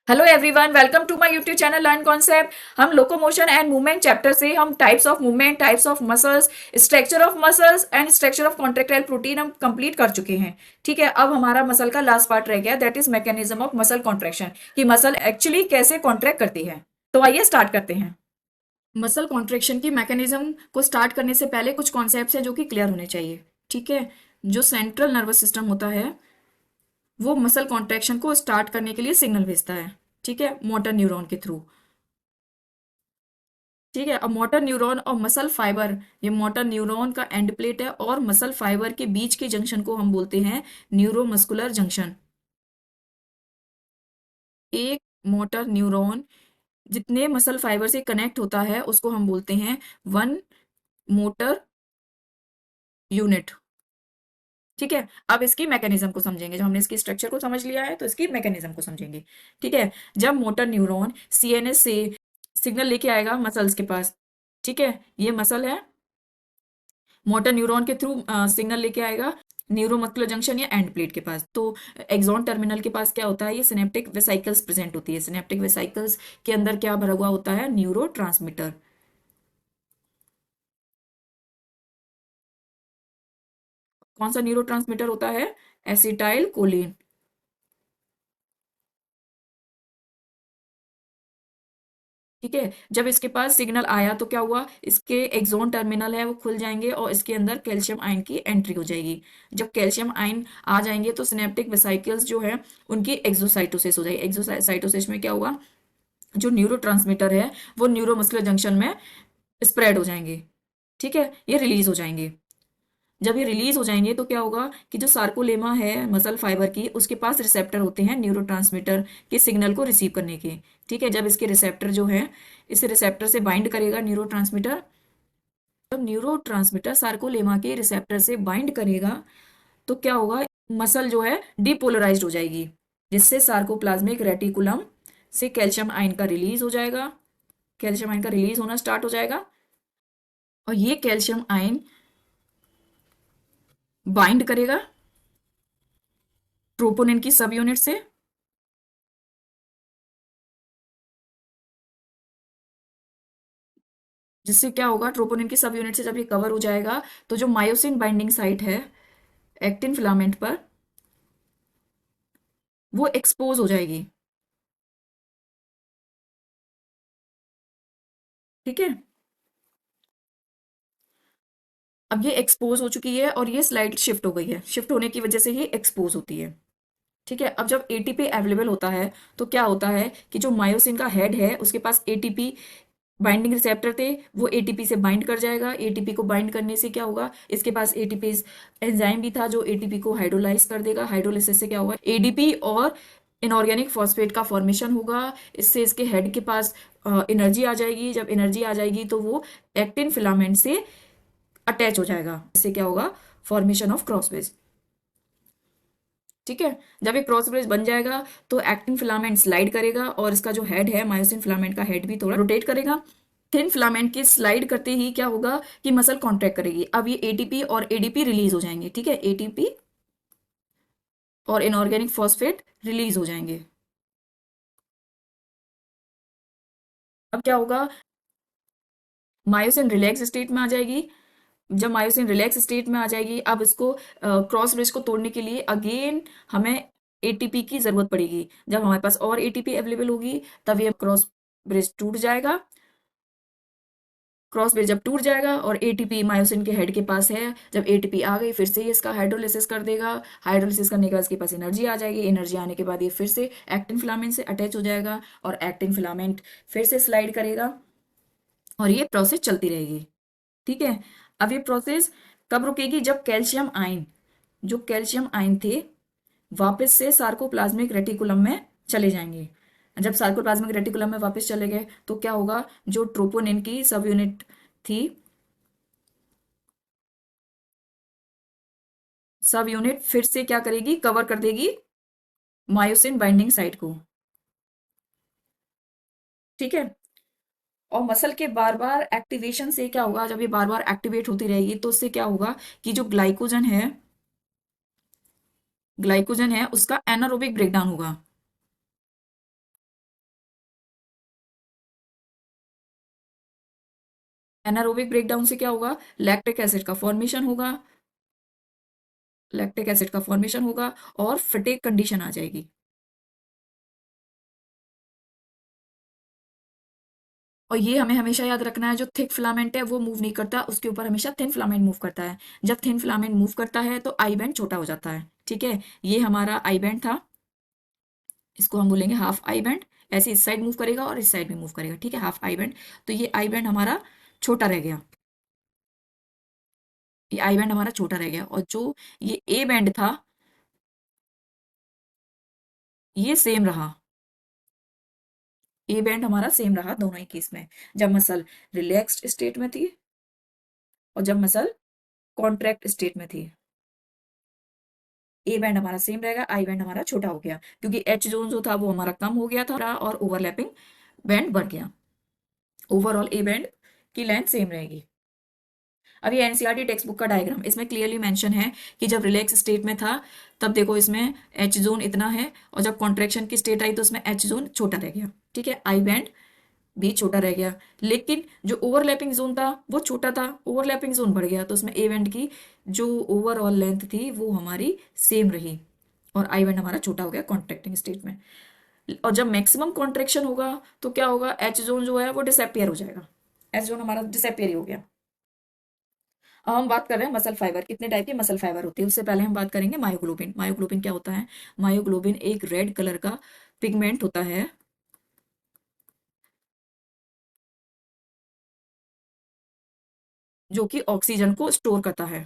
Hello everyone, welcome to my YouTube channel learn concept. हम locomotion and movement chapter से हम types of movement, types of muscles, structure of muscles and structure of contractile protein हम complete कर चुके हैं। ठीक है, अब हमारा मसल का लास्ट पार्ट रह गया, that is mechanism of muscle contraction, कि मसल एक्चुअली कैसे कॉन्ट्रैक्ट करती है। तो आइए स्टार्ट करते हैं। मसल कॉन्ट्रैक्शन की मैकेनिज्म को स्टार्ट करने से पहले कुछ कॉन्सेप्ट्स हैं जो कि क्लियर होने चाहिए। ठीक है, जो सेंट्रल नर्वस सिस्टम होता है वो मसल कॉन्ट्रैक्शन को स्टार्ट करने के लिए सिग्नल भेजता है। ठीक है, मोटर न्यूरॉन के थ्रू। ठीक है, अब मोटर न्यूरॉन और मसल फाइबर, ये मोटर न्यूरॉन का एंड प्लेट है और मसल फाइबर के बीच के जंक्शन को हम बोलते हैं न्यूरोमस्कुलर जंक्शन। एक मोटर न्यूरॉन जितने मसल फाइबर से कनेक्ट होता है उसको हम बोलते हैं वन मोटर यूनिट। ठीक है, अब इसकी मैकेनिज्म को समझेंगे। जब हमने इसकी स्ट्रक्चर को समझ लिया है तो इसकी मैकेनिज्म को समझेंगे। ठीक है, जब मोटर न्यूरॉन सीएनएस से सिग्नल लेके आएगा मसल्स के पास। ठीक है, ये मसल है, मोटर न्यूरॉन के थ्रू सिग्नल लेके आएगा न्यूरोमस्कुलर जंक्शन या एंड प्लेट के पास। तो एक्सॉन टर्मिनल के पास क्या होता है, ये सिनेप्टिक वेसाइकल्स प्रेजेंट होती है। सिनेप्टिक वेसाइकल्स के अंदर क्या भरा हुआ होता है, न्यूरो ट्रांसमीटर। कौन सा न्यूरो ट्रांसमीटर होता है, एसिटाइल कोलिन। ठीक है, जब इसके पास सिग्नल आया तो क्या हुआ, इसके एक्सोन टर्मिनल है वो खुल जाएंगे और इसके अंदर कैल्शियम आयन की एंट्री हो जाएगी। जब कैल्शियम आयन आ जाएंगे तो सिनेप्टिक वेसाइकल्स जो है उनकी एक्सोसाइटोसिस हो जाएगी। एक्सोसाइटोसिस में क्या हुआ, जो न्यूरोट्रांसमीटर है वो न्यूरोमस्कुलर जंक्शन में स्प्रेड हो जाएंगे। ठीक है, ये रिलीज हो जाएंगे। जब ये रिलीज हो जाएंगे तो क्या होगा कि जो सार्कोलेमा है मसल फाइबर की, उसके पास रिसेप्टर होते हैं न्यूरोट्रांसमीटर के सिग्नल को रिसीव करने के। ठीक है, जब इसके रिसेप्टर जो है इस रिसेप्टर से बाइंड करेगा न्यूरोट्रांसमीटर, जब न्यूरोट्रांसमीटर सार्कोलेमा के रिसेप्टर से बाइंड करेगा तो क्या होगा, मसल जो है डिपोलराइज्ड हो जाएगी, जिससे सार्कोप्लाज्मिक रेटिकुलम से कैल्शियम आयन का रिलीज हो जाएगा। कैल्शियम आयन का रिलीज होना स्टार्ट हो जाएगा और ये कैल्शियम आयन बाइंड करेगा ट्रोपोनिन की सब यूनिट से। जिससे क्या होगा, ट्रोपोनिन की सब यूनिट से जब ये कवर हो जाएगा तो जो मायोसिन बाइंडिंग साइट है एक्टिन फिलामेंट पर, वो एक्सपोज हो जाएगी। ठीक है, अब ये एक्सपोज हो चुकी है और ये स्लाइड शिफ्ट हो गई है, शिफ्ट होने की वजह से ये एक्सपोज होती है। ठीक है, अब जब एटीपी अवेलेबल होता है तो क्या होता है कि जो मायोसिन का हेड है उसके पास एटीपी बाइंडिंग रिसेप्टर थे, वो एटीपी से बाइंड कर जाएगा। एटीपी को बाइंड करने से क्या होगा, इसके पास एटीपी एंजाइम भी था जो एटीपी को हाइड्रोलाइज कर देगा। हाइड्रोलाइसिस से क्या होगा, एडीपी और इनऑर्गेनिक फॉस्फेट का फॉर्मेशन होगा। इससे इसके हेड के पास एनर्जी आ जाएगी। जब एनर्जी आ जाएगी तो वो एक्टिन फिलामेंट से अटैच हो जाएगा। इससे क्या होगा, फॉर्मेशन ऑफ क्रॉसब्रिज। ठीक है, जब ये क्रॉस ब्रिज बन जाएगा तो एक्टिन फिलामेंट स्लाइड करेगा और इसका जो हेड है मायोसिन फिलामेंट का हेड भी थोड़ा रोटेट करेगा। थिन फिलामेंट की स्लाइड करते ही क्या होगा कि मसल कॉन्ट्रैक्ट करेगी। अब ये एटीपी और एडीपी रिलीज हो जाएंगे। ठीक है, एटीपी और इनऑर्गेनिक फॉस्फेट रिलीज हो जाएंगे। अब क्या होगा, मायोसिन रिलैक्स स्टेट में आ जाएगी। जब मायोसिन रिलैक्स स्टेट में आ जाएगी, अब इसको क्रॉस ब्रिज को तोड़ने के लिए अगेन हमें एटीपी की जरूरत पड़ेगी। जब हमारे पास और एटीपी अवेलेबल होगी तब ये क्रॉस ब्रिज टूट जाएगा। क्रॉस ब्रिज जब टूट जाएगा और एटीपी मायोसिन के हेड के पास है, जब एटीपी आ गई फिर से ये इसका हाइड्रोलिसिस कर देगा। हाइड्रोलिसिस करने के बाद इसके पास एनर्जी आ जाएगी। एनर्जी आने के बाद ये फिर से एक्टिन फिलामेंट से अटैच हो जाएगा और एक्टिन फिलामेंट फिर से स्लाइड करेगा और ये प्रोसेस चलती रहेगी। ठीक है, अब ये प्रोसेस कब रुकेगी, जब कैल्शियम आयन, जो कैल्शियम आयन थे वापस से सार्कोप्लाज्मिक रेटिकुलम में चले जाएंगे। जब सार्कोप्लाज्मिक रेटिकुलम में वापस चले गए तो क्या होगा, जो ट्रोपोनिन की सब यूनिट थी, सब यूनिट फिर से क्या करेगी, कवर कर देगी मायोसिन बाइंडिंग साइट को। ठीक है, और मसल के बार बार एक्टिवेशन से क्या होगा, जब ये बार बार एक्टिवेट होती रहेगी तो उससे क्या होगा कि जो ग्लाइकोजन है उसका एनारोबिक ब्रेकडाउन होगा। एनारोबिक ब्रेकडाउन से क्या होगा, लैक्टिक एसिड का फॉर्मेशन होगा, लैक्टिक एसिड का फॉर्मेशन होगा और फटीग कंडीशन आ जाएगी। और ये हमें हमेशा याद रखना है, जो थिक फिलामेंट है वो मूव नहीं करता, उसके ऊपर हमेशा थिन फिलामेंट मूव करता है। जब थिन फिलामेंट मूव करता है तो आई बैंड छोटा हो जाता है। ठीक है, ये हमारा आई बैंड था, इसको हम बोलेंगे हाफ आई बैंड। ऐसे इस साइड मूव करेगा और इस साइड भी मूव करेगा। ठीक है, हाफ आई बैंड। तो ये आई बैंड हमारा छोटा रह गया, ये आई बैंड हमारा छोटा रह गया। और जो ये ए बैंड था ये सेम रहा, ए बैंड हमारा सेम रहा दोनों ही केस में, जब मसल रिलैक्स्ड स्टेट में थी और जब मसल कॉन्ट्रैक्ट स्टेट में थी। ए बैंड हमारा सेम रहेगा, आई बैंड हमारा छोटा हो गया, क्योंकि एच जोन जो था वो हमारा कम हो गया था और ओवरलैपिंग बैंड बढ़ गया। ओवरऑल ए बैंड की लेंथ सेम रहेगी। अब ये एनसीईआरटी टेक्स्ट बुक का डायग्राम, इसमें क्लियरली मेंशन है कि जब रिलैक्स स्टेट में था तब देखो इसमें एच जोन इतना है, और जब कॉन्ट्रेक्शन की स्टेट आई तो उसमें एच जोन छोटा रह गया। ठीक है, आई बैंड भी छोटा रह गया, लेकिन जो ओवरलैपिंग जोन था वो छोटा था, ओवरलैपिंग जोन बढ़ गया, तो उसमें ए बैंड की जो ओवरऑल लेंथ थी वो हमारी सेम रही और आई बैंड हमारा छोटा हो गया कॉन्ट्रैक्टिंग स्टेट में। और जब मैक्सिमम कॉन्ट्रेक्शन होगा तो क्या होगा, एच जोन जो है वो डिसअपियर हो जाएगा, एच जोन हमारा डिसअपियर ही हो गया। अब हम बात कर रहे हैं मसल फाइबर, कितने टाइप के मसल फाइबर होते हैं। उससे पहले हम बात करेंगे मायोग्लोबिन। मायोग्लोबिन क्या होता है, मायोग्लोबिन एक रेड कलर का पिगमेंट होता है जो कि ऑक्सीजन को स्टोर करता है।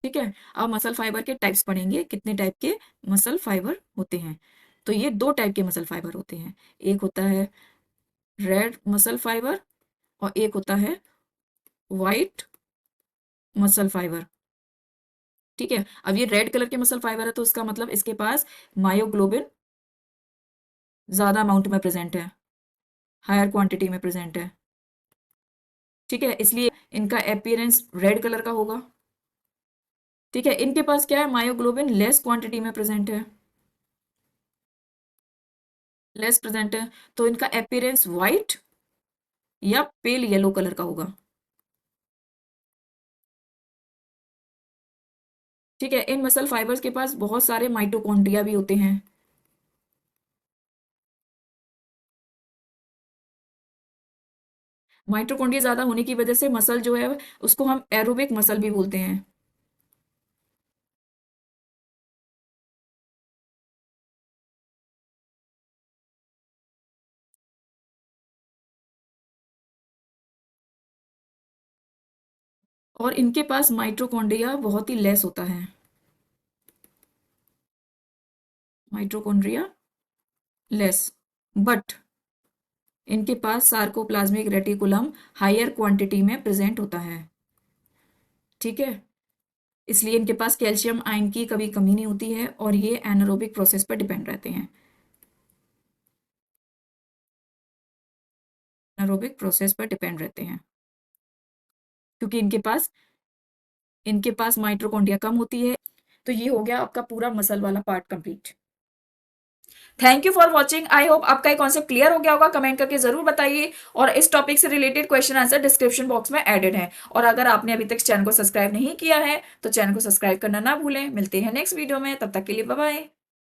ठीक है, अब मसल फाइबर के टाइप्स पढ़ेंगे, कितने टाइप के मसल फाइबर होते हैं। तो ये दो टाइप के मसल फाइबर होते हैं, एक होता है रेड मसल फाइबर और एक होता है वाइट मसल फाइबर। ठीक है, अब ये रेड कलर के मसल फाइबर है तो इसका मतलब इसके पास मायोग्लोबिन ज्यादा अमाउंट में प्रेजेंट है, हायर क्वांटिटी में प्रेजेंट है। ठीक है, इसलिए इनका अपीयरेंस रेड कलर का होगा। ठीक है, इनके पास क्या है, मायोग्लोबिन लेस क्वांटिटी में प्रेजेंट है, लेस प्रेजेंट है, तो इनका अपीयरेंस व्हाइट या पेल येलो कलर का होगा। ठीक है, इन मसल फाइबर्स के पास बहुत सारे माइटोकॉन्ड्रिया भी होते हैं। माइटोकॉन्ड्रिया ज्यादा होने की वजह से मसल जो है उसको हम एरोबिक मसल भी बोलते हैं। और इनके पास माइटोकॉन्ड्रिया बहुत ही लेस होता है, माइटोकॉन्ड्रिया लेस, बट इनके पास सार्कोप्लाज्मिक रेटिकुलम हायर क्वांटिटी में प्रेजेंट होता है। ठीक है, इसलिए इनके पास कैल्शियम आयन की कभी कमी नहीं होती है और ये एनारोबिक प्रोसेस पर डिपेंड रहते हैं, एनारोबिक प्रोसेस पर डिपेंड रहते हैं, क्योंकि इनके पास माइटोकॉन्ड्रिया कम होती है। तो ये हो गया आपका पूरा मसल वाला part complete. Thank you for watching, I hope आपका ये कॉन्सेप्ट क्लियर हो गया होगा, कमेंट करके जरूर बताइए। और इस टॉपिक से related question answer description box में एडेड है। और अगर आपने अभी तक चैनल को सब्सक्राइब नहीं किया है तो चैनल को सब्सक्राइब करना ना भूलें। मिलते हैं नेक्स्ट वीडियो में, तब तक के लिए बाय बाय।